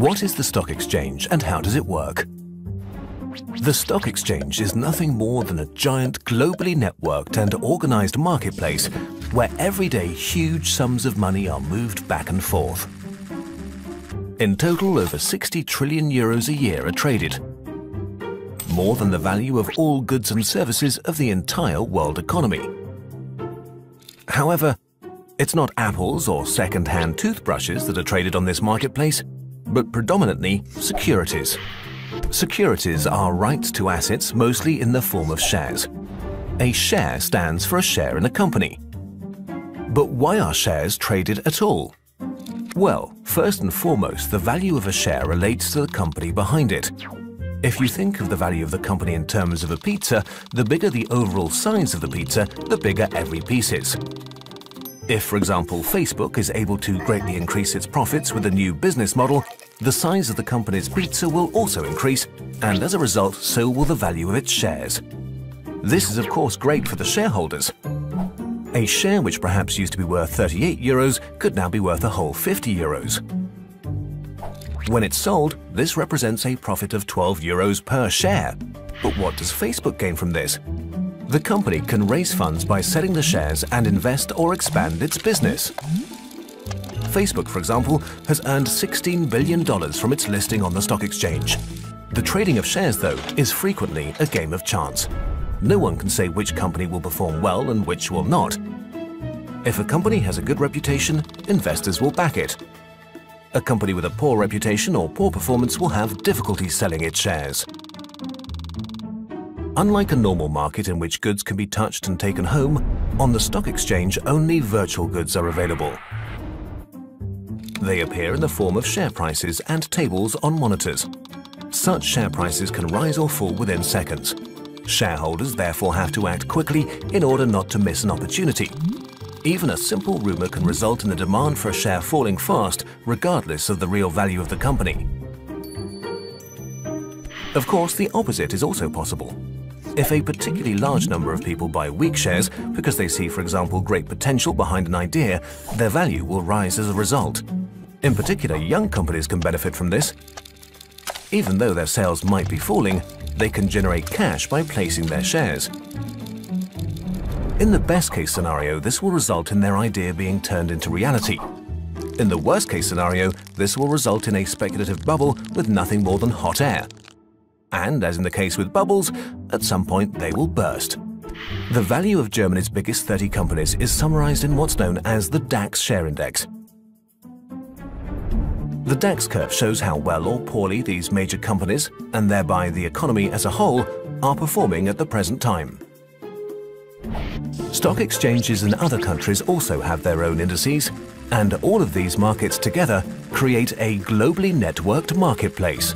What is the stock exchange and how does it work? The stock exchange is nothing more than a giant, globally networked and organized marketplace where every day huge sums of money are moved back and forth. In total, over 60 trillion euros a year are traded, more than the value of all goods and services of the entire world economy. However, it's not apples or second-hand toothbrushes that are traded on this marketplace, but predominantly securities. Securities are rights to assets mostly in the form of shares. A share stands for a share in a company. But why are shares traded at all? Well, first and foremost, the value of a share relates to the company behind it. If you think of the value of the company in terms of a pizza, the bigger the overall size of the pizza, the bigger every piece is. If, for example, Facebook is able to greatly increase its profits with a new business model, the size of the company's pizza will also increase, and as a result, so will the value of its shares. This is of course great for the shareholders. A share which perhaps used to be worth 38 euros could now be worth a whole 50 euros. When it's sold, this represents a profit of 12 euros per share. But what does Facebook gain from this? The company can raise funds by selling the shares and invest or expand its business. Facebook, for example, has earned $16 billion from its listing on the stock exchange. The trading of shares, though, is frequently a game of chance. No one can say which company will perform well and which will not. If a company has a good reputation, investors will back it. A company with a poor reputation or poor performance will have difficulty selling its shares. Unlike a normal market in which goods can be touched and taken home, on the stock exchange only virtual goods are available. They appear in the form of share prices and tables on monitors. Such share prices can rise or fall within seconds. Shareholders therefore have to act quickly in order not to miss an opportunity. Even a simple rumor can result in the demand for a share falling fast, regardless of the real value of the company. Of course, the opposite is also possible. If a particularly large number of people buy weak shares because they see, for example, great potential behind an idea, their value will rise as a result. In particular, young companies can benefit from this. Even though their sales might be falling, they can generate cash by placing their shares. In the best-case scenario, this will result in their idea being turned into reality. In the worst-case scenario, this will result in a speculative bubble with nothing more than hot air. And, as in the case with bubbles, at some point they will burst. The value of Germany's biggest 30 companies is summarized in what's known as the DAX share index. The DAX curve shows how well or poorly these major companies, and thereby the economy as a whole, are performing at the present time. Stock exchanges in other countries also have their own indices, and all of these markets together create a globally networked marketplace.